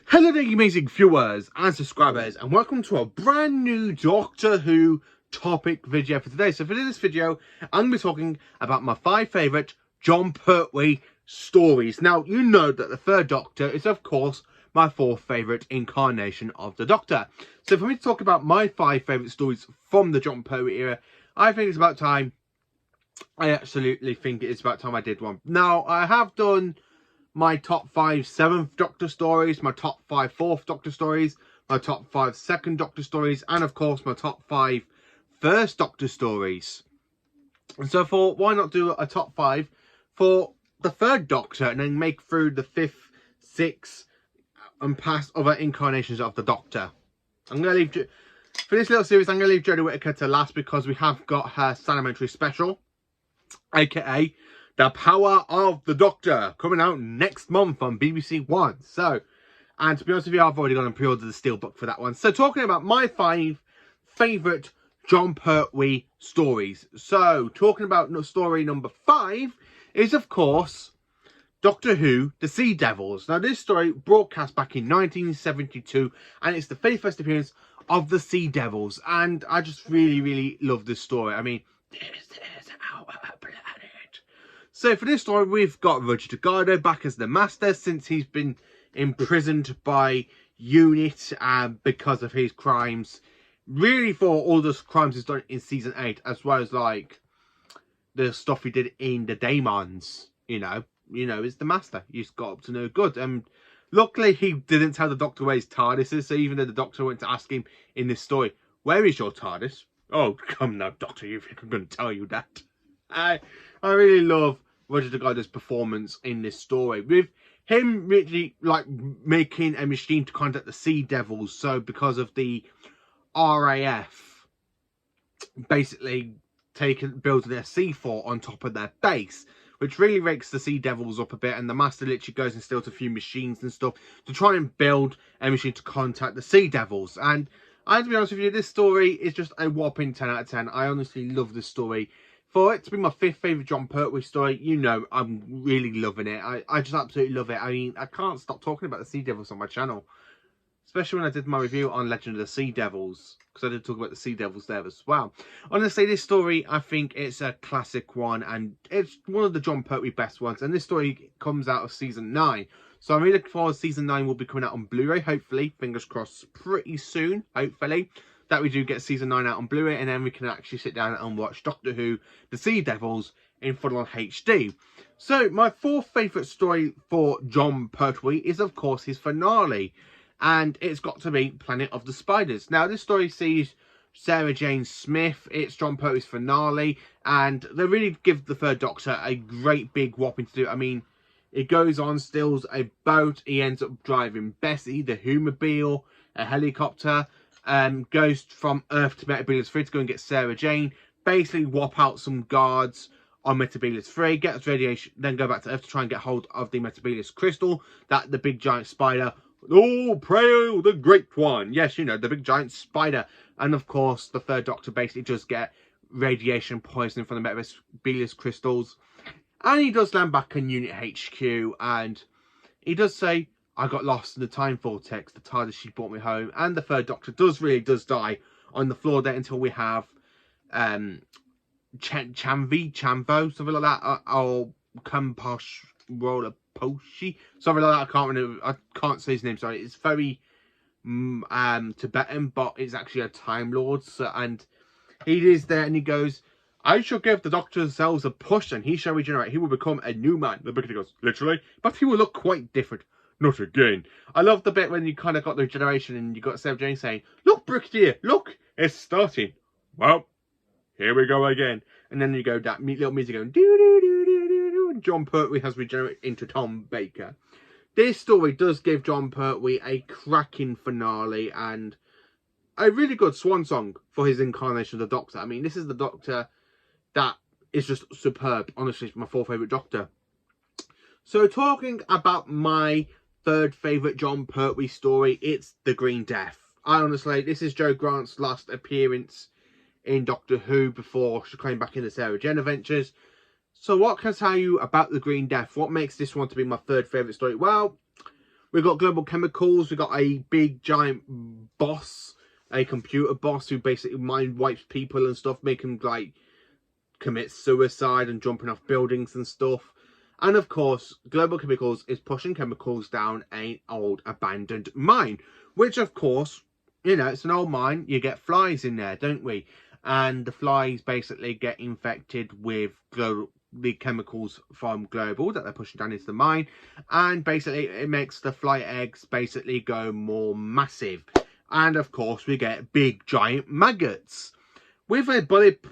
Hello there, you amazing viewers and subscribers, and welcome to a brand new Doctor Who topic video for today. So for this video, I'm going to be talking about my 5 favourite Jon Pertwee stories. Now, you know that the third Doctor is, of course, my 4th favourite incarnation of the Doctor. So for me to talk about my 5 favourite stories from the Jon Pertwee era, I think it's about time. I absolutely think it's about time I did one. Now, I have done my top 5 7th Doctor stories, my top 5 4th Doctor stories, my top 5 2nd Doctor stories, and of course my top 5 1st Doctor stories. And so I thought, why not do a top 5 for the 3rd Doctor and then make through the 5th, 6th and past other incarnations of the Doctor. I'm going to leave, for this little series, I'm going to leave Jodie Whittaker to last because we have got her Salamentary special, aka The Power of the Doctor, coming out next month on BBC One. So, and to be honest with you, I've already gone and pre-ordered the steelbook for that one. So, talking about my 5 favourite Jon Pertwee stories. So, talking about story number 5 is, of course, Doctor Who, The Sea Devils. Now, this story broadcast back in 1972, and it's the 51st appearance of the Sea Devils. And I just really love this story. I mean, this is our planet. So for this story, we've got Roger Delgado back as the Master since he's been imprisoned by UNIT because of his crimes. Really for all those crimes he's done in Season 8, as well as like the stuff he did in the Daemons. You know, it's the Master. He's got up to no good. And luckily he didn't tell the Doctor where his TARDIS is. So even though the Doctor went to ask him in this story, where is your TARDIS? Oh, come now, Doctor, you think I'm going to tell you that? I really love Roger Delgado's performance in this story, with him really like making a machine to contact the Sea Devils. So because of the RAF basically building their sea fort on top of their base, which really rakes the Sea Devils up a bit, and the Master literally goes and steals a few machines and stuff to try and build a machine to contact the Sea Devils. And I have to be honest with you, this story is just a whopping 10 out of 10. I honestly love this story. For it to be my 5th favourite Jon Pertwee story, you know I'm really loving it. I just absolutely love it. I mean, I can't stop talking about the Sea Devils on my channel. Especially when I did my review on Legend of the Sea Devils. Because I did talk about the Sea Devils there as well. Honestly, this story, I think it's a classic one. And it's one of the Jon Pertwee best ones. And this story comes out of Season 9. So I'm really looking forward to Season 9 will be coming out on Blu-ray, hopefully. Fingers crossed, pretty soon, hopefully. That we do get Season 9 out on Blu-ray, and then we can actually sit down and watch Doctor Who, The Sea Devils, in full-on HD. So, my 4th favourite story for Jon Pertwee is, of course, his finale. And it's got to be Planet of the Spiders. Now, this story sees Sarah Jane Smith. It's Jon Pertwee's finale, and they really give the 3rd Doctor a great big whopping to do. I mean, it goes on, steals a boat. He ends up driving Bessie, the Whomobile, a helicopter. Goes from Earth to Metebelis 3 to go and get Sarah Jane, basically whop out some guards on Metebelis 3, gets radiation, then go back to Earth to try and get hold of the Metebelis crystal that the big giant spider, oh, pray the great one, yes, you know, the big giant spider. And of course, the 3rd Doctor basically does get radiation poisoning from the Metebelis crystals, and he does land back in Unit HQ, and he does say, I got lost in the time vortex, the TARDIS she brought me home. And the 3rd Doctor does die on the floor there until we have Chamvo, something like that, or Kamposh Roller Poshi, something like that. I can't say his name, sorry. It's very Tibetan, but it's actually a Time Lord. So, and he is there and he goes, I shall give the Doctor's cells a push and he shall regenerate. He will become a new man. The Brigadier goes, literally? But he will look quite different. Not again. I love the bit when you kind of got the regeneration and you got Sarah Jane saying, look, Brigadier, look, it's starting. Well, here we go again. And then you go that little music going, do-do-do-do-do-do, and Jon Pertwee has regenerated into Tom Baker. This story does give Jon Pertwee a cracking finale and a really good swan song for his incarnation of the Doctor. I mean, this is the Doctor that is just superb. Honestly, it's my 4th favourite Doctor. So talking about my 3rd favourite Jon Pertwee story, it's The Green Death. Honestly, this is Jo Grant's last appearance in Doctor Who before she came back in the Sarah Jane Adventures. So what can I tell you about The Green Death? What makes this one to be my 3rd favourite story? Well, We've got Global Chemicals. We've got a big giant boss, a computer boss who basically mind wipes people and stuff, making them like commit suicide and jumping off buildings and stuff. And of course, Global Chemicals is pushing chemicals down an old abandoned mine, which of course, you know, it's an old mine. You get flies in there, don't we? And the flies basically get infected with the chemicals from Global that they're pushing down into the mine. And basically it makes the fly eggs basically go more massive. And of course we get big giant maggots with a bullet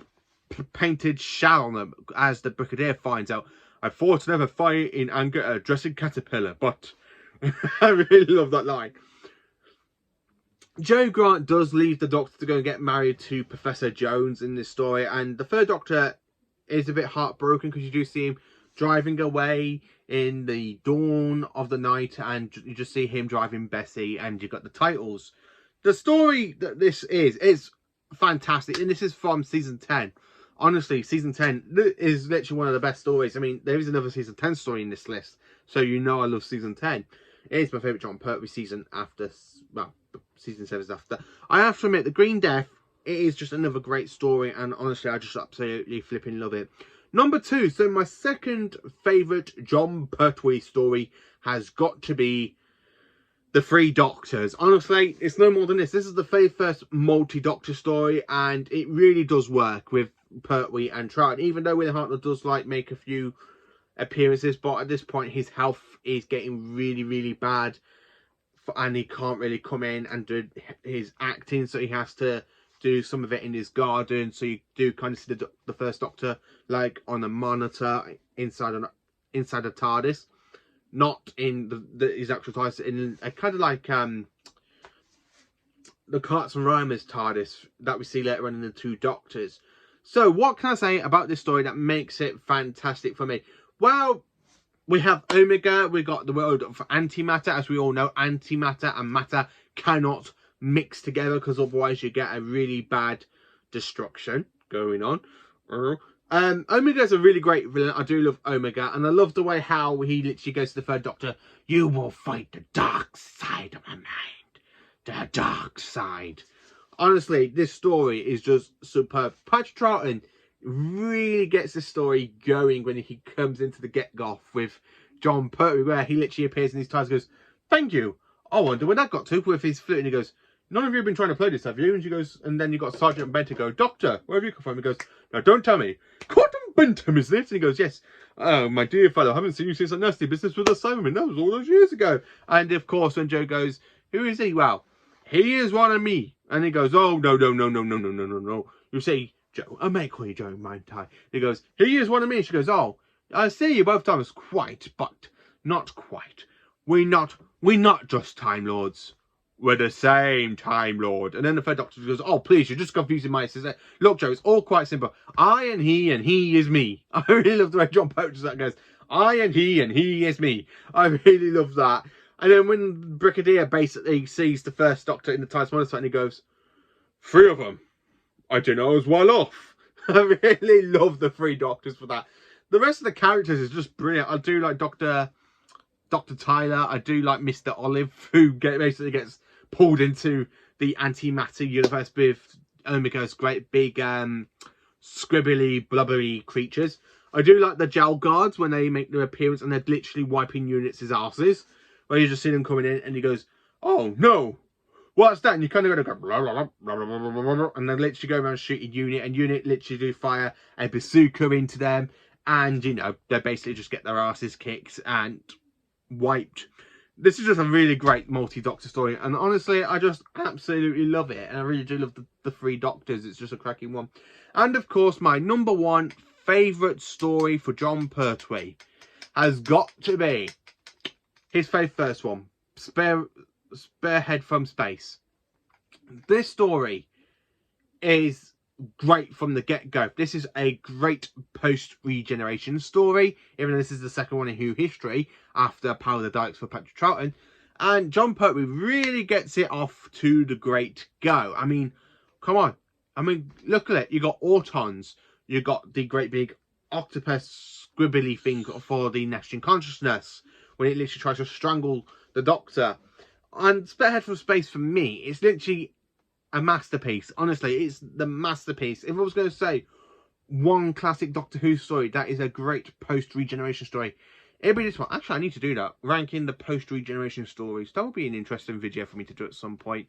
painted shell on them, as the Brigadier finds out. I fought never fight in anger at a dressing caterpillar, but I really love that line. Joe Grant does leave the Doctor to go and get married to Professor Jones in this story, and the third Doctor is a bit heartbroken because you do see him driving away in the dawn of the night, and you just see him driving Bessie, and you've got the titles. The story that this is fantastic, and this is from season 10. Honestly, season 10 is literally one of the best stories. I mean, there is another season 10 story in this list, so you know I love season 10. It is my favourite Jon Pertwee season after, well, season 7 is after. I have to admit, The Green Death, it is just another great story, and honestly, I just absolutely flipping love it. Number 2, so my second favourite Jon Pertwee story has got to be The Three Doctors. Honestly, it's no more than this. This is the very first multi-doctor story, and it really does work with Pertwee and Troughton, even though William Hartnell does like make a few appearances, but at this point his health is getting really bad, and he can't really come in and do his acting, so he has to do some of it in his garden. So you do kind of see the first Doctor like on a monitor inside a TARDIS, not in his actual TARDIS, in a kind of like the Carts and Rhymers TARDIS that we see later on in the Two Doctors. So what can I say about this story that makes it fantastic for me? Well, we have Omega, we got the world of antimatter. As we all know, antimatter and matter cannot mix together, because otherwise you get a really bad destruction going on. Omega is a really great villain. I do love Omega, and I love the way how he literally goes to the third Doctor. You will fight the dark side of my mind. The dark side. Honestly, this story is just superb. Patrick Troughton really gets the story going when he comes into the get-off with Jon Pertwee, where he literally appears in his ties and goes, "Thank you. I wonder when that got to," with his flute, and he goes, "None of you have been trying to play this, have you?" And she goes, and then you got Sergeant Benton go, "Doctor, where have you come from?" He goes, "Now don't tell me. Quantum Bentham, is it?" And he goes, "Yes. Oh, my dear fellow, I haven't seen you since that nasty business with the Cybermen. That was all those years ago." And of course, when Joe goes, "Who is he?" "Well, he is one of me." And he goes, "Oh, no. You see, Joe, I may call you Joe, mind I." He goes, "He is one of me." She goes, "Oh, I see you both times quite, but not quite. We're not just Time Lords. We're the same Time Lord." And then the third Doctor goes, "Oh, please, you're just confusing my sister. Look, Joe, it's all quite simple. I and he is me." I really love the way Jon Pertwee does that. Goes, "I and he is me." I really love that. And then when Brigadier basically sees the first Doctor in the TARDIS monitor, and he goes, "3 of them. I didn't know I was well off." I really love the 3 Doctors for that. The rest of the characters is just brilliant. I do like Dr. Tyler. I do like Mr. Olive, who basically gets pulled into the antimatter universe with Omega's great big scribbly, blubbery creatures. I do like the Gel Guards when they make their appearance and they're literally wiping units' asses, where you just see them coming in and he goes, "Oh no, what's that?" And you kind of go, blah, blah, blah, blah, blah, blah, blah, blah, and they literally go around shooting unit, and unit literally do fire a bazooka into them, and you know, they basically just get their asses kicked and wiped. This is just a really great multi-Doctor story, and honestly, I just absolutely love it, and I really do love the 3 Doctors. It's just a cracking one. And of course, my number 1 favourite story for Jon Pertwee has got to be his very first one, Spearhead from Space. This story is great from the get-go. This is a great post-regeneration story, even though this is the second one in Who history after Power of the Daleks for Patrick Troughton. And Jon Pertwee really gets it off to the great go. I mean, come on. I mean, look at it. You got Autons. You got the great big octopus squibbly thing for the next-gen consciousness. when it literally tries to strangle the Doctor. And Spearhead from Space, for me, it's literally a masterpiece. Honestly, it's the masterpiece. If I was going to say one classic Doctor Who story that is a great post-regeneration story, it'd be this one. Actually, I need to do that. Ranking the post-regeneration stories. That would be an interesting video for me to do at some point.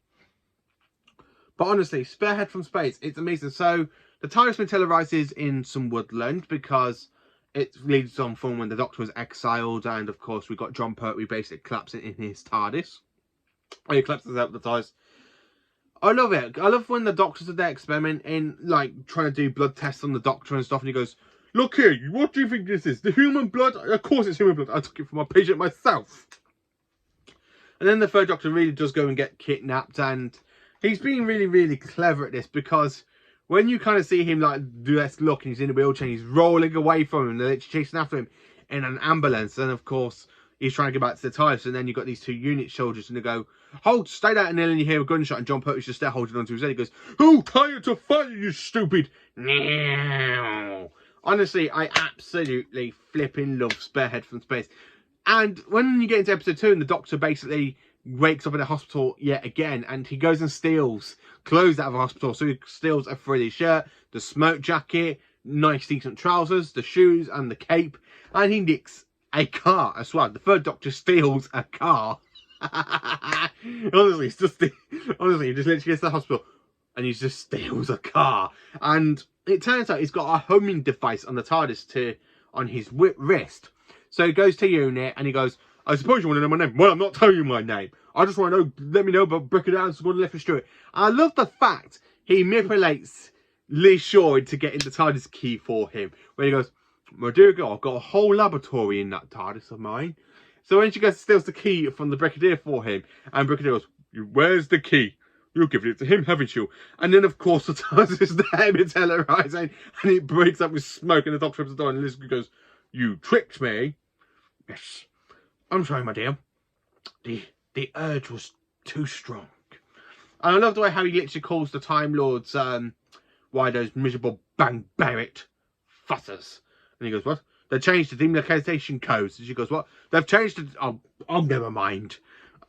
But honestly, Spearhead from Space, it's amazing. So, the TARDIS materialises in some woodland because it leads on from when the Doctor was exiled. And, of course, we got Jon Pertwee basically collapsing in his TARDIS. He collapses out the TARDIS. I love it. I love when the Doctors are there experimenting, like, trying to do blood tests on the Doctor and stuff. And he goes, look here, what do you think this is? The human blood? Of course it's human blood. I took it from my patient myself. And then the third Doctor really does go and get kidnapped. And he's being really, really clever at this, because when you kind of see him, like, do this look and he's in a wheelchair, he's rolling away from him, and they're chasing after him in an ambulance. And, of course, he's trying to get back to the TARDIS. And then you've got these two unit soldiers, and they go, hold, stay there. And then you hear a gunshot, and Jon Pertwee's just there holding onto his head. He goes, who tired to fight you, stupid? Honestly, I absolutely flipping love Spearhead from Space. And when you get into episode 2, and the Doctor basically wakes up in a hospital yet again, and he goes and steals clothes out of a hospital. So he steals a frilly shirt, the smoke jacket, nice decent trousers, the shoes, and the cape. And he nicks a car as well. The third Doctor steals a car. Honestly, he just literally gets to the hospital and he just steals a car. And it turns out he's got a homing device on the TARDIS on his wrist. So he goes to unit and he goes, I suppose you want to know my name. Well, I'm not telling you my name. I just want to know, let me know about Brickadown, so left and Stewart. I love the fact he manipulates Lee Shaw into getting the TARDIS key for him. When he goes, my dear girl, I've got a whole laboratory in that TARDIS of mine. So when she goes, steals the key from the Brigadier for him, and Brigadier goes, where's the key? You've given it to him, haven't you? And then, of course, the TARDIS is there materializing, and it breaks up with smoke, and the Doctor opens the door, and Elizabeth goes, you tricked me. Yes. I'm sorry, my dear. The urge was too strong. And I love the way how he literally calls the Time Lords, why those miserable barbaric fussers. And he goes, what? They changed the demarcation codes. And she goes, what? They've changed it. Oh, never mind.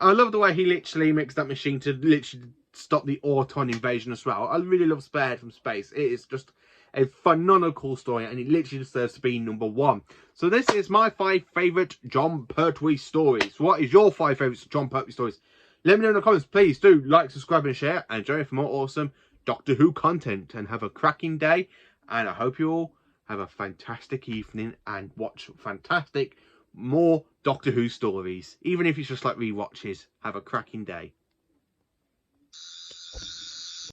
I love the way he literally makes that machine to literally stop the Auton invasion as well. I really love Spearhead from Space. It is just a phenomenal story, and it literally deserves to be #1. So this is my 5 favourite Jon Pertwee stories. What is your 5 favourite Jon Pertwee stories? Let me know in the comments. Please do like, subscribe and share, and join me for more awesome Doctor Who content. And have a cracking day, and I hope you all have a fantastic evening and watch fantastic more Doctor Who stories. Even if it's just like rewatches. Have a cracking day.